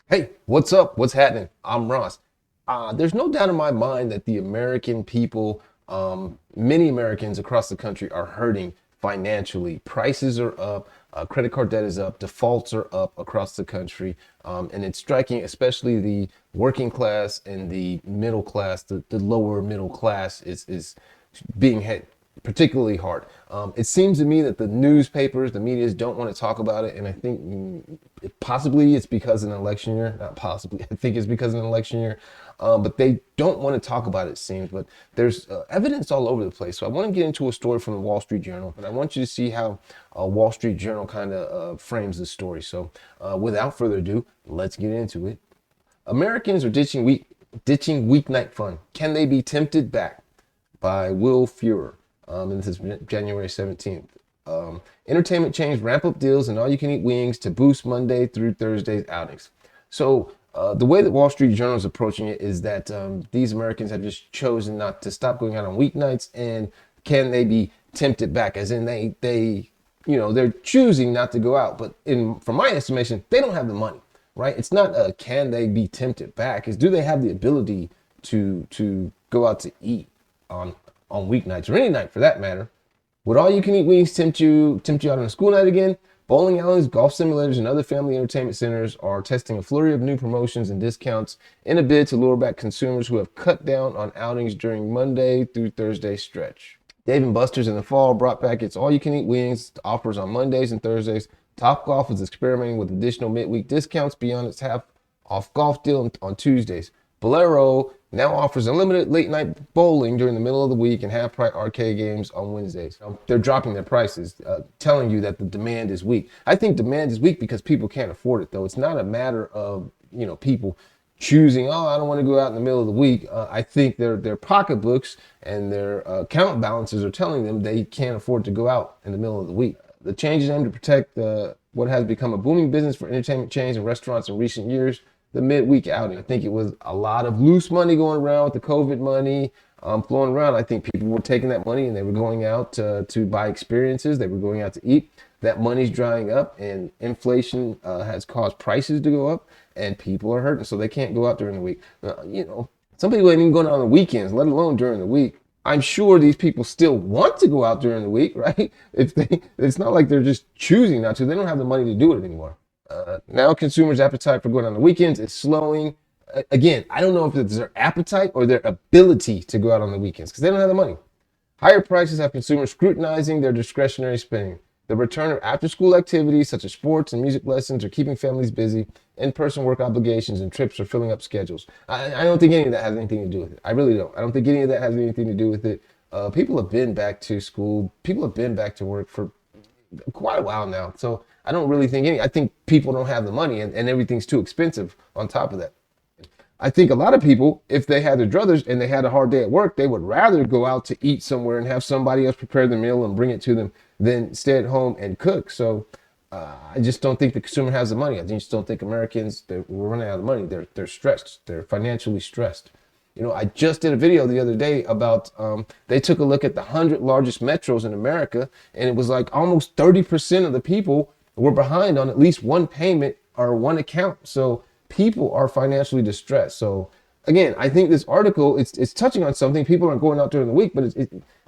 Hey, what's up? What's happening? I'm Ross. There's no doubt in my mind that the American people, many Americans across the country are hurting financially. Prices are up, credit card debt is up, defaults are up across the country. And it's striking, especially the working class and the middle class, the lower middle class is being hit particularly hard. It seems to me that the newspapers, the medias don't want to talk about it, and I think possibly it's because of an election year. Not possibly, I think it's because of an election year, but they don't want to talk about it. It seems, but there's evidence all over the place. So I want to get into a story from the Wall Street Journal, but I want you to see how Wall Street Journal kind of frames the story. So without further ado, let's get into it. Americans are ditching weeknight fun. Can they be tempted back? By Will Fuhrer. And this is January 17th. Entertainment chains ramp up deals and all-you-can-eat wings to boost Monday through Thursday's outings. So the way that Wall Street Journal is approaching it is that these Americans have just chosen not to stop going out on weeknights, and can they be tempted back? As in they're choosing not to go out, but from my estimation, they don't have the money, right? It's not can they be tempted back? Is do they have the ability to go out to eat on weeknights or any night for that matter? Would all you can eat wings tempt you out on a school night again? Bowling alleys, golf simulators, and other family entertainment centers are testing a flurry of new promotions and discounts in a bid to lure back consumers who have cut down on outings during Monday through Thursday stretch. Dave and Buster's in the fall brought back its all-you-can-eat wings offers on Mondays and Thursdays. Topgolf is experimenting with additional midweek discounts beyond its half-off golf deal on Tuesdays. Bolero now offers unlimited late-night bowling during the middle of the week and half-price arcade games on Wednesdays. They're dropping their prices, telling you that the demand is weak. I think demand is weak because people can't afford it, though. It's not a matter of people choosing, oh, I don't want to go out in the middle of the week. I think their pocketbooks and their account balances are telling them they can't afford to go out in the middle of the week. The changes aim to protect what has become a booming business for entertainment chains and restaurants in recent years, the midweek outing. I think it was a lot of loose money going around with the COVID money flowing around. I think people were taking that money and they were going out to buy experiences. They were going out to eat. That money's drying up, and inflation has caused prices to go up, and people are hurting, so they can't go out during the week. Some people ain't even going out on the weekends, let alone during the week. I'm sure these people still want to go out during the week, right? It's not like they're just choosing not to. They don't have the money to do it anymore. Now consumers' appetite for going on the weekends is slowing. Again, I don't know if it's their appetite or their ability to go out on the weekends because they don't have the money. Higher prices have consumers scrutinizing their discretionary spending. The return of after-school activities such as sports and music lessons are keeping families busy. In-person work obligations and trips are filling up schedules. I don't think any of that has anything to do with it. I really don't. I don't think any of that has anything to do with it. People have been back to school. People have been back to work for quite a while now. So I don't really think I think people don't have the money, and everything's too expensive on top of that. I think a lot of people, if they had their druthers and they had a hard day at work, they would rather go out to eat somewhere and have somebody else prepare the meal and bring it to them than stay at home and cook. So I just don't think the consumer has the money. I just don't think Americans, we're running out of money. They're stressed. They're financially stressed. I just did a video the other day about they took a look at the 100 largest metros in America, and it was like almost 30% of the people were behind on at least one payment or one account. So people are financially distressed. So again, I think this article it's touching on something. People aren't going out during the week, but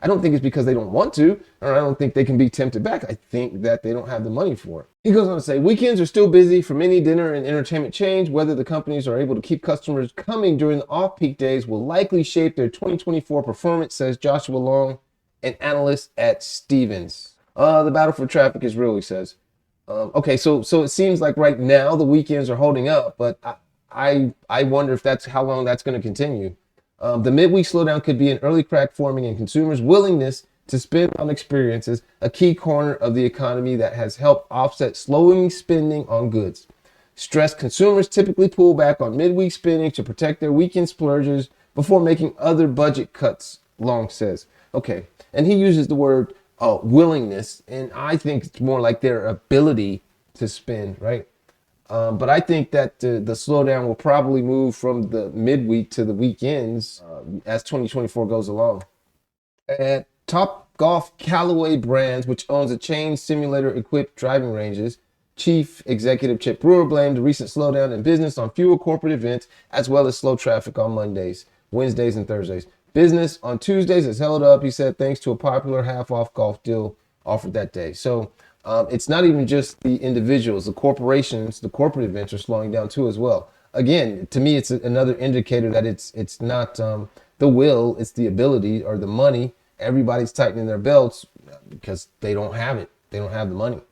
I don't think it's because they don't want to, or I don't think they can be tempted back. I think that they don't have the money for it. He goes on to say, weekends are still busy for many dinner and entertainment chains. Whether the companies are able to keep customers coming during the off-peak days will likely shape their 2024 performance, says Joshua Long, an analyst at Stephens. The battle for traffic is real, he says. Okay, so it seems like right now the weekends are holding up, but I wonder if that's how long that's going to continue. The midweek slowdown could be an early crack forming in consumers' willingness to spend on experiences, a key corner of the economy that has helped offset slowing spending on goods. Stressed consumers typically pull back on midweek spending to protect their weekend splurges before making other budget cuts, Long says. Okay, and he uses the word willingness, and I think it's more like their ability to spend, right? But I think that the slowdown will probably move from the midweek to the weekends as 2024 goes along. At Top Golf Callaway Brands, which owns a chain simulator equipped driving ranges, Chief Executive Chip Brewer blamed the recent slowdown in business on fewer corporate events as well as slow traffic on Mondays, Wednesdays, and Thursdays. Business on Tuesdays has held up, he said, thanks to a popular half-off golf deal offered that day. So it's not even just the individuals, the corporations, the corporate events are slowing down too as well. Again, to me, it's another indicator that it's not the will, it's the ability or the money. Everybody's tightening their belts because they don't have it. They don't have the money.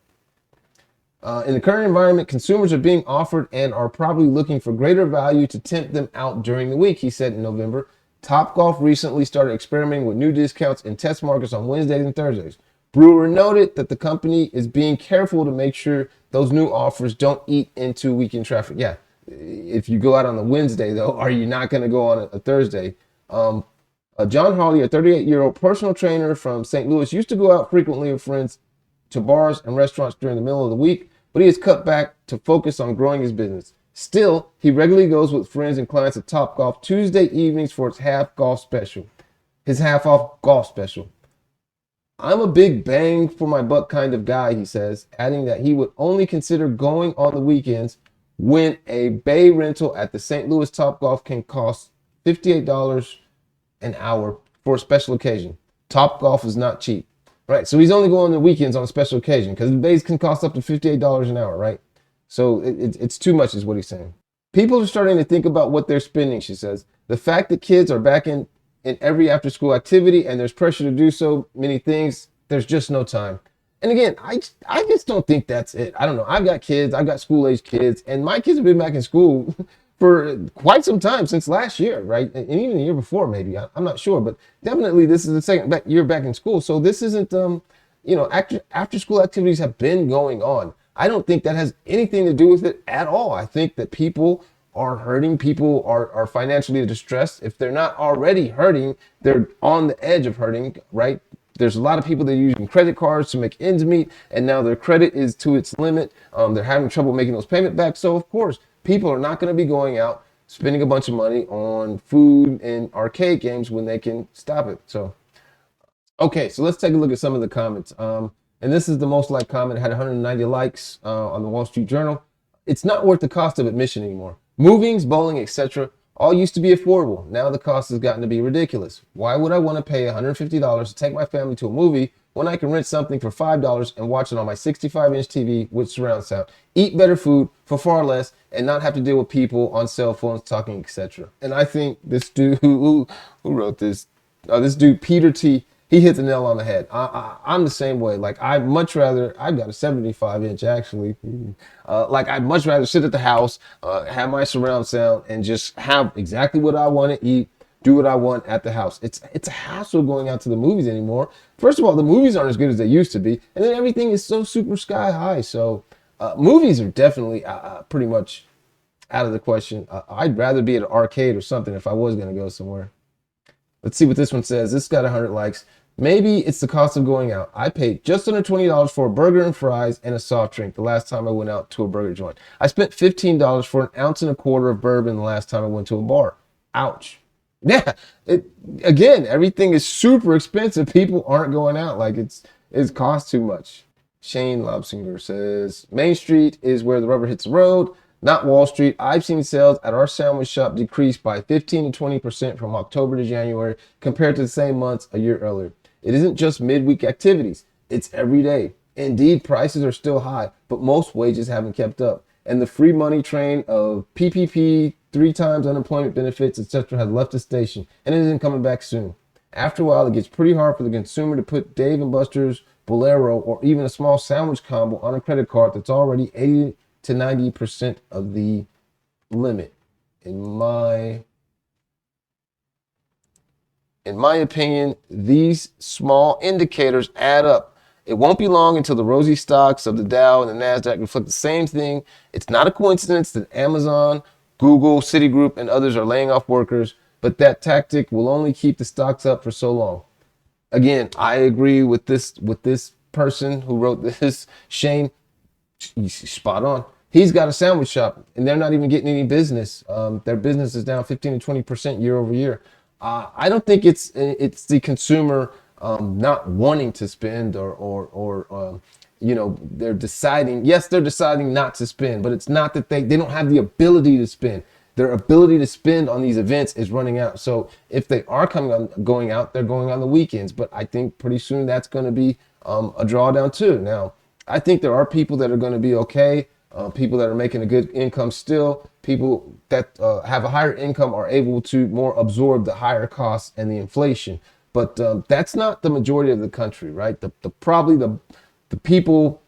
In the current environment, consumers are being offered and are probably looking for greater value to tempt them out during the week, he said in November. Topgolf recently started experimenting with new discounts in test markets on Wednesdays and Thursdays. Brewer noted that the company is being careful to make sure those new offers don't eat into weekend traffic. Yeah, if you go out on a Wednesday, though, are you not going to go on a Thursday? John Hawley, a 38-year-old personal trainer from St. Louis, used to go out frequently with friends to bars and restaurants during the middle of the week, but he has cut back to focus on growing his business. Still, he regularly goes with friends and clients at Topgolf Tuesday evenings for its his half-off golf special. I'm a big bang for my buck kind of guy, he says, adding that he would only consider going on the weekends when a bay rental at the St. Louis Topgolf can cost $58 an hour for a special occasion. Topgolf is not cheap, right? So he's only going on the weekends on a special occasion because the bays can cost up to $58 an hour, right? So it's too much is what he's saying. People are starting to think about what they're spending, she says. The fact that kids are back in every after school activity and there's pressure to do so many things, there's just no time. And again, I just don't think that's it. I don't know. I've got kids, I've got school-age kids, and my kids have been back in school for quite some time since last year, right? And even the year before, maybe. I'm not sure, but definitely this is the second year back in school. So this isn't, after school activities have been going on. I don't think that has anything to do with it at all. I think that people are hurting. People are financially distressed. If they're not already hurting, they're on the edge of hurting, right? There's a lot of people that are using credit cards to make ends meet, and now their credit is to its limit. They're having trouble making those payment back. So, of course, people are not going to be going out spending a bunch of money on food and arcade games when they can stop it. So, okay, so let's take a look at some of the comments. And this is the most liked comment. It had 190 likes on the Wall Street Journal. It's not worth the cost of admission anymore. Movings, bowling, etc. all used to be affordable. Now the cost has gotten to be ridiculous. Why would I want to pay $150 to take my family to a movie when I can rent something for $5 and watch it on my 65-inch TV with surround sound, eat better food for far less, and not have to deal with people on cell phones talking, etc. And I think this dude who wrote this, this dude Peter T, he hit the nail on the head. I'm the same way. Like I've got a 75-inch actually. Like I'd much rather sit at the house, have my surround sound, and just have exactly what I want to eat, do what I want at the house. It's a hassle going out to the movies anymore. First of all, the movies aren't as good as they used to be, and then everything is so super sky high. So movies are definitely pretty much out of the question. I'd rather be at an arcade or something if I was going to go somewhere. Let's see what this one says. This got 100 likes. Maybe it's the cost of going out. I paid just under $20 for a burger and fries and a soft drink the last time I went out to a burger joint. I spent $15 for an ounce and a quarter of bourbon the last time I went to a bar. Ouch. Yeah, again, everything is super expensive. People aren't going out. Like it costs too much. Shane Lobsinger says, Main Street is where the rubber hits the road, not Wall Street. I've seen sales at our sandwich shop decrease by 15 to 20% from October to January compared to the same months a year earlier. It isn't just midweek activities. It's every day. Indeed, prices are still high, but most wages haven't kept up. And the free money train of PPP, 3 times unemployment benefits, etc. has left the station, and it isn't coming back soon. After a while, it gets pretty hard for the consumer to put Dave & Buster's, Bolero, or even a small sandwich combo on a credit card that's already 80 to 90% of the limit. In my opinion, these small indicators add up. It won't be long until the rosy stocks of the Dow and the NASDAQ reflect the same thing. It's not a coincidence that Amazon, Google, Citigroup, and others are laying off workers, but that tactic will only keep the stocks up for so long. Again, I agree with this person who wrote this, Shane. He's spot on. He's got a sandwich shop, and they're not even getting any business. Their business is down 15 to 20% year over year. I don't think it's the consumer not wanting to spend or they're deciding, yes, they're deciding not to spend, but it's not that they don't have the ability to spend. Their ability to spend on these events is running out. So if they are going out, they're going on the weekends. But I think pretty soon that's going to be a drawdown too. Now, I think there are people that are going to be okay. People that are making a good income still. People that have a higher income are able to more absorb the higher costs and the inflation. But that's not the majority of the country, right? Probably the people,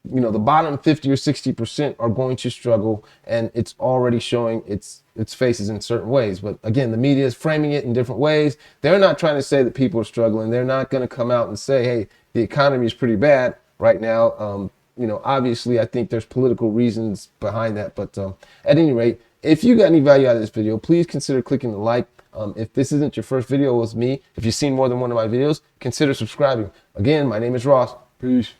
the bottom 50 or 60% are going to struggle, and it's already showing its faces in certain ways. But again, the media is framing it in different ways. They're not trying to say that people are struggling. They're not going to come out and say, hey, the economy is pretty bad right now. Obviously, I think there's political reasons behind that. But at any rate, if you got any value out of this video, please consider clicking the like. If this isn't your first video with me, if you've seen more than one of my videos, consider subscribing. Again, my name is Ross. Peace.